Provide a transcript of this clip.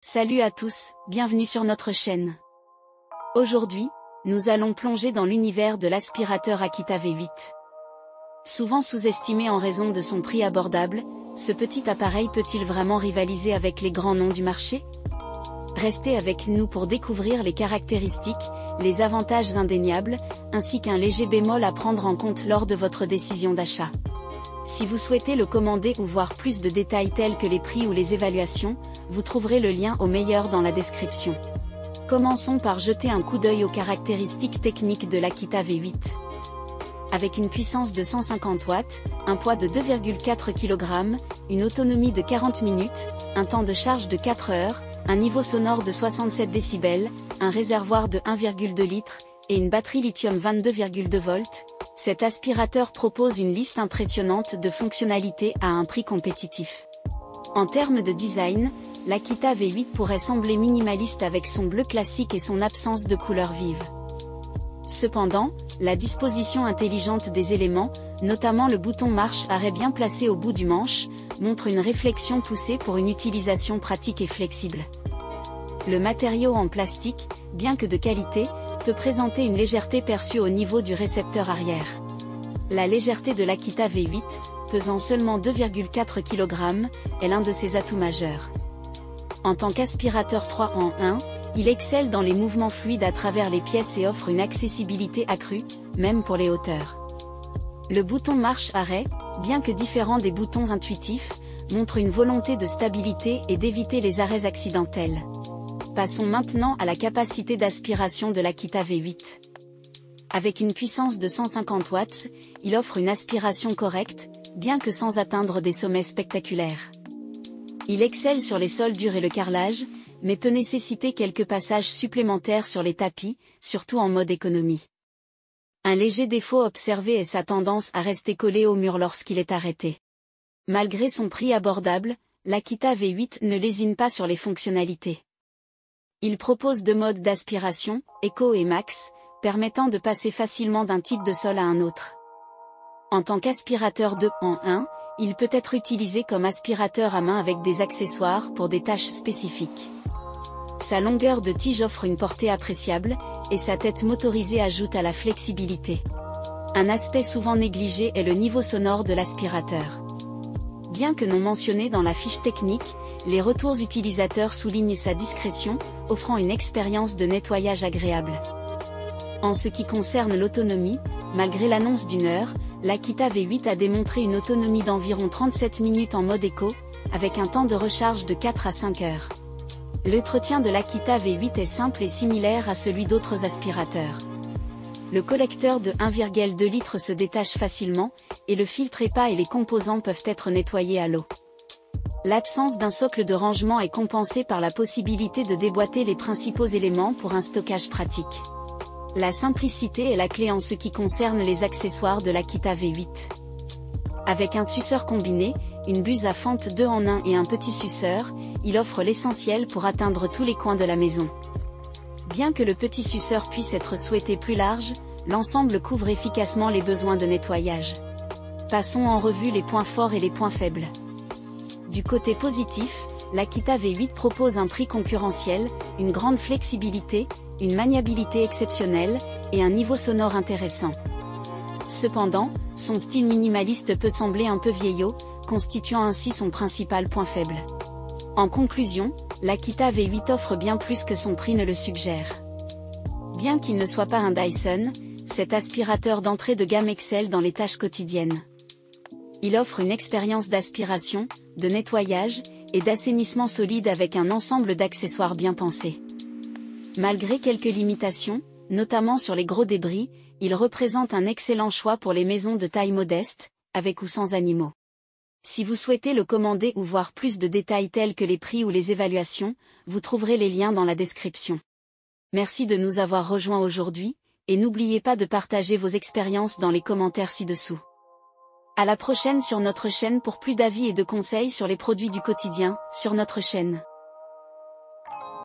Salut à tous, bienvenue sur notre chaîne. Aujourd'hui, nous allons plonger dans l'univers de l'aspirateur Akita V8. Souvent sous-estimé en raison de son prix abordable, ce petit appareil peut-il vraiment rivaliser avec les grands noms du marché? Restez avec nous pour découvrir les caractéristiques, les avantages indéniables, ainsi qu'un léger bémol à prendre en compte lors de votre décision d'achat. Si vous souhaitez le commander ou voir plus de détails tels que les prix ou les évaluations, vous trouverez le lien au meilleur dans la description. Commençons par jeter un coup d'œil aux caractéristiques techniques de l'Akita V8. Avec une puissance de 150 watts, un poids de 2,4 kg, une autonomie de 40 minutes, un temps de charge de 4 heures, un niveau sonore de 67 décibels, un réservoir de 1,2 litres, et une batterie lithium 22,2 volts, cet aspirateur propose une liste impressionnante de fonctionnalités à un prix compétitif. En termes de design, l'Akita V8 pourrait sembler minimaliste avec son bleu classique et son absence de couleurs vives. Cependant, la disposition intelligente des éléments, notamment le bouton marche-arrêt bien placé au bout du manche, montre une réflexion poussée pour une utilisation pratique et flexible. Le matériau en plastique, bien que de qualité, peut présenter une légèreté perçue au niveau du récepteur arrière. La légèreté de l'Akita V8, pesant seulement 2,4 kg, est l'un de ses atouts majeurs. En tant qu'aspirateur 3 en 1, il excelle dans les mouvements fluides à travers les pièces et offre une accessibilité accrue, même pour les hauteurs. Le bouton marche-arrêt, bien que différent des boutons intuitifs, montre une volonté de stabilité et d'éviter les arrêts accidentels. Passons maintenant à la capacité d'aspiration de l'Akita V8. Avec une puissance de 150 watts, il offre une aspiration correcte, bien que sans atteindre des sommets spectaculaires. Il excelle sur les sols durs et le carrelage, mais peut nécessiter quelques passages supplémentaires sur les tapis, surtout en mode économie. Un léger défaut observé est sa tendance à rester collé au mur lorsqu'il est arrêté. Malgré son prix abordable, l'Akita V8 ne lésine pas sur les fonctionnalités. Il propose deux modes d'aspiration, Eco et Max, permettant de passer facilement d'un type de sol à un autre. En tant qu'aspirateur 2 en 1, il peut être utilisé comme aspirateur à main avec des accessoires pour des tâches spécifiques. Sa longueur de tige offre une portée appréciable, et sa tête motorisée ajoute à la flexibilité. Un aspect souvent négligé est le niveau sonore de l'aspirateur. Bien que non mentionné dans la fiche technique, les retours utilisateurs soulignent sa discrétion, offrant une expérience de nettoyage agréable. En ce qui concerne l'autonomie, malgré l'annonce d'une heure, l'Akita V8 a démontré une autonomie d'environ 37 minutes en mode éco, avec un temps de recharge de 4 à 5 heures. L'entretien de l'Akita V8 est simple et similaire à celui d'autres aspirateurs. Le collecteur de 1,2 litres se détache facilement, et le filtre EPA et les composants peuvent être nettoyés à l'eau. L'absence d'un socle de rangement est compensée par la possibilité de déboîter les principaux éléments pour un stockage pratique. La simplicité est la clé en ce qui concerne les accessoires de l'Akita V8. Avec un suceur combiné, une buse à fente 2 en 1 et un petit suceur, il offre l'essentiel pour atteindre tous les coins de la maison. Bien que le petit suceur puisse être souhaité plus large, l'ensemble couvre efficacement les besoins de nettoyage. Passons en revue les points forts et les points faibles. Du côté positif, l'Akita V8 propose un prix concurrentiel, une grande flexibilité, une maniabilité exceptionnelle, et un niveau sonore intéressant. Cependant, son style minimaliste peut sembler un peu vieillot, constituant ainsi son principal point faible. En conclusion, l'Akita V8 offre bien plus que son prix ne le suggère. Bien qu'il ne soit pas un Dyson, cet aspirateur d'entrée de gamme excelle dans les tâches quotidiennes. Il offre une expérience d'aspiration, de nettoyage, et d'assainissement solide avec un ensemble d'accessoires bien pensés. Malgré quelques limitations, notamment sur les gros débris, il représente un excellent choix pour les maisons de taille modeste, avec ou sans animaux. Si vous souhaitez le commander ou voir plus de détails tels que les prix ou les évaluations, vous trouverez les liens dans la description. Merci de nous avoir rejoints aujourd'hui, et n'oubliez pas de partager vos expériences dans les commentaires ci-dessous. À la prochaine sur notre chaîne pour plus d'avis et de conseils sur les produits du quotidien, sur notre chaîne.